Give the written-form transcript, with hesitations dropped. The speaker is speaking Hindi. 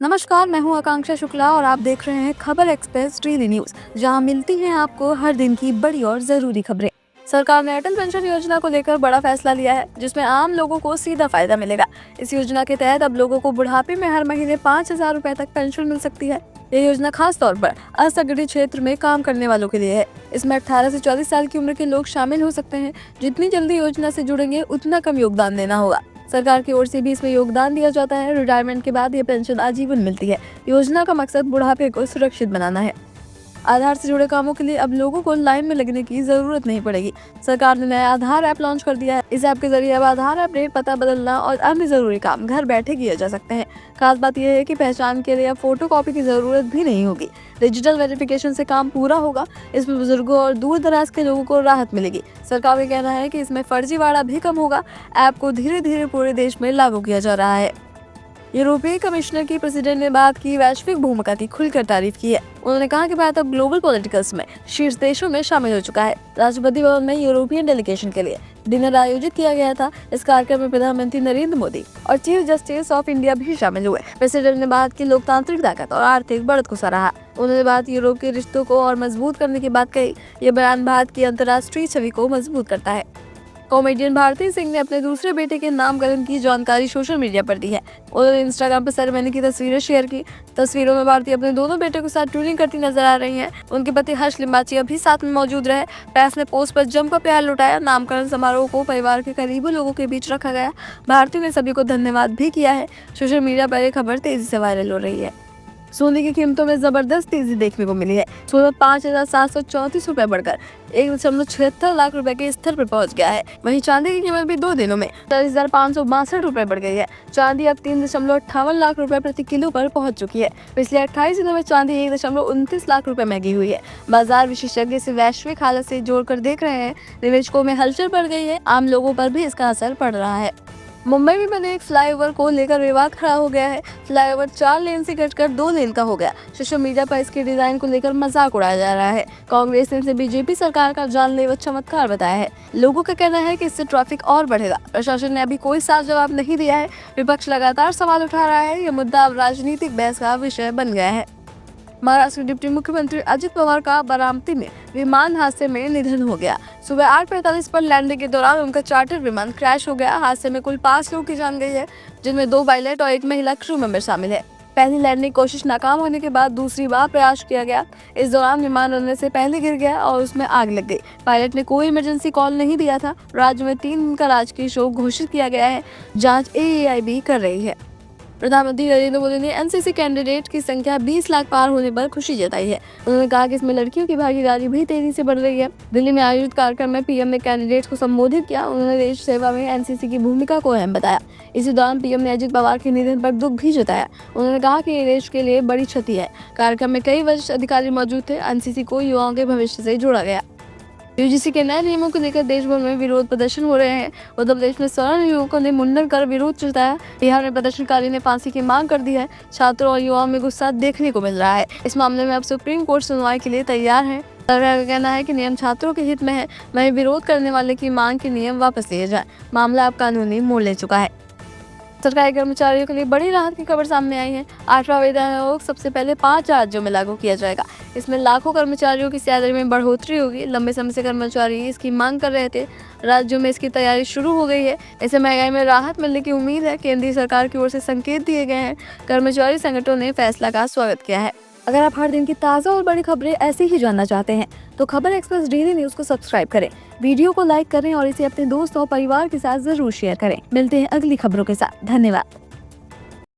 नमस्कार, मैं हूं आकांक्षा शुक्ला और आप देख रहे हैं खबर एक्सप्रेस डेली न्यूज, जहां मिलती हैं आपको हर दिन की बड़ी और जरूरी खबरें। सरकार ने अटल पेंशन योजना को लेकर बड़ा फैसला लिया है, जिसमें आम लोगों को सीधा फायदा मिलेगा। इस योजना के तहत अब लोगों को बुढ़ापे में हर महीने 5,000 रुपए तक पेंशन मिल सकती है। ये योजना खास तौर पर असंगठित क्षेत्र में काम करने वालों के लिए है। इसमें 18 से 40 साल की उम्र के लोग शामिल हो सकते हैं। जितनी जल्दी योजना से जुड़ेंगे, उतना कम योगदान देना होगा। सरकार की ओर से भी इसमें योगदान दिया जाता है। रिटायरमेंट के बाद ये पेंशन आजीवन मिलती है। योजना का मकसद बुढ़ापे को सुरक्षित बनाना है। आधार से जुड़े कामों के लिए अब लोगों को लाइन में लगने की जरूरत नहीं पड़ेगी। सरकार ने नया आधार ऐप लॉन्च कर दिया है। इस ऐप के जरिए अब आधार अपडेट, पता बदलना और अन्य जरूरी काम घर बैठे किए जा सकते हैं। खास बात यह है कि पहचान के लिए अब फोटो कॉपी की जरूरत भी नहीं होगी। डिजिटल वेरिफिकेशन से काम पूरा होगा। इसमें बुजुर्गों और दूर दराज के लोगों को राहत मिलेगी। सरकार का कहना है कि इसमें फर्जीवाड़ा भी कम होगा। ऐप को धीरे धीरे पूरे देश में लागू किया जा रहा है। यूरोपीय कमिश्नर की प्रेसिडेंट ने बात की वैश्विक भूमिका की खुलकर तारीफ की है। उन्होंने कहा कि भारत अब ग्लोबल पॉलिटिकल्स में शीर्ष देशों में शामिल हो चुका है। राष्ट्रपति भवन में यूरोपियन डेलीगेशन के लिए डिनर आयोजित किया गया था। इस कार्यक्रम में प्रधानमंत्री नरेंद्र मोदी और चीफ जस्टिस ऑफ इंडिया भी शामिल हुए। प्रेसिडेंट ने बात की लोकतांत्रिक ताकत और आर्थिक बढ़त को सराहा। उन्होंने बात यूरोप के रिश्तों को और मजबूत करने की बात कही। यह बयान भारत की अंतर्राष्ट्रीय छवि को मजबूत करता है। कॉमेडियन भारती सिंह ने अपने दूसरे बेटे के नामकरण की जानकारी सोशल मीडिया पर दी है। उन्होंने इंस्टाग्राम पर सेरेमनी की तस्वीरें शेयर की। तस्वीरों में भारती अपने दोनों बेटों के साथ ट्यूनिंग करती नजर आ रही हैं। उनके पति हर्ष लिम्बाची भी साथ में मौजूद रहे। प्रेस ने पोस्ट पर जमकर प्यार लुटाया। नामकरण समारोह को परिवार के करीबी लोगों के बीच रखा गया। भारती ने सभी को धन्यवाद भी किया है। सोशल मीडिया पर यह खबर तेजी से वायरल हो रही है। सोने की कीमतों में जबरदस्त तेजी देखने को मिली है। सोना 5,734 रुपए बढ़कर 1.76 लाख रुपए के स्तर पर पहुंच गया है। वहीं चांदी की कीमत भी 2 दिनों में 40,562 रुपए बढ़ गई है। चांदी अब 3.58 लाख रुपए प्रति किलो पर पहुंच चुकी है। पिछले 28 दिनों में चांदी 1.29 लाख रुपए महंगी हुई है। बाजार विशेषज्ञ इसे वैश्विक हालत से जोड़कर देख रहे हैं। निवेशकों में हलचल बढ़ गई है। आम लोगों पर भी इसका असर पड़ रहा है। मुंबई में बने एक फ्लाईओवर को लेकर विवाद खड़ा हो गया है। फ्लाईओवर 4 लेन से घटकर 2 लेन का हो गया। सोशल मीडिया पर इसके डिजाइन को लेकर मजाक उड़ाया जा रहा है। कांग्रेस ने इसे बीजेपी सरकार का जानलेवा चमत्कार बताया है। लोगों का कहना है कि इससे ट्रैफिक और बढ़ेगा। प्रशासन ने अभी कोई साफ जवाब नहीं दिया है। विपक्ष लगातार सवाल उठा रहा है। यह मुद्दा अब राजनीतिक बहस का विषय बन गया है। महाराष्ट्र के डिप्टी मुख्यमंत्री अजित पवार का बारामती में विमान हादसे में निधन हो गया। सुबह 8:45 पर लैंडिंग के दौरान उनका चार्टर विमान क्रैश हो गया। हादसे में कुल 5 लोगों की जान गई है, जिनमें 2 पायलट और 1 महिला क्रू मेंबर शामिल है। पहली लैंडिंग कोशिश नाकाम होने के बाद दूसरी बार प्रयास किया गया। इस दौरान विमान उड़ने से पहले गिर गया और उसमें आग लग गई। पायलट ने कोई इमरजेंसी कॉल नहीं दिया था। राज्य में 3 दिन का राजकीय शोक घोषित किया गया है। जांच AAIB कर रही है। प्रधानमंत्री नरेंद्र मोदी ने एनसीसी कैंडिडेट की संख्या 20 लाख पार होने पर खुशी जताई है। उन्होंने कहा कि इसमें लड़कियों की भागीदारी भी तेजी से बढ़ रही है। दिल्ली में आयोजित कार्यक्रम में पीएम ने कैंडिडेट्स को संबोधित किया। उन्होंने देश सेवा में एनसीसी की भूमिका को अहम बताया। इसी दौरान पीएम ने अजित पवार के निधन पर दुख भी जताया। उन्होंने कहा कि ये देश के लिए बड़ी क्षति है। कार्यक्रम में कई वरिष्ठ अधिकारी मौजूद थे। एनसीसी को युवाओं के भविष्य से जोड़ा गया। यूजीसी के नए नियमों को लेकर देश भर में विरोध प्रदर्शन हो रहे हैं। उत्तर प्रदेश में 16 युवकों ने मुंडन कर विरोध जताया। बिहार में प्रदर्शनकारी ने फांसी की मांग कर दी है। छात्रों और युवाओं में गुस्सा देखने को मिल रहा है। इस मामले में अब सुप्रीम कोर्ट सुनवाई के लिए तैयार है। सरकार का कहना है कि नियम छात्रों के हित में है। वहीं विरोध करने वाले की मांग के नियम वापस लिए जाए। मामला अब कानूनी मोड़ ले चुका है। सरकारी कर्मचारियों के लिए बड़ी राहत की खबर सामने आई है। 8वां वेतन आयोग सबसे पहले 5 राज्यों में लागू किया जाएगा। इसमें लाखों कर्मचारियों की सैलरी में बढ़ोतरी होगी। लंबे समय से कर्मचारी इसकी मांग कर रहे थे। राज्यों में इसकी तैयारी शुरू हो गई है। इससे महंगाई में राहत मिलने की उम्मीद है। केंद्रीय सरकार की ओर से संकेत दिए गए हैं। कर्मचारी संगठनों ने फैसला का स्वागत किया है। अगर आप हर दिन की ताज़ा और बड़ी खबरें ऐसे ही जानना चाहते हैं, तो खबर एक्सप्रेस डेली न्यूज को सब्सक्राइब करें, वीडियो को लाइक करें और इसे अपने दोस्तों और परिवार के साथ जरूर शेयर करें। मिलते हैं अगली खबरों के साथ। धन्यवाद।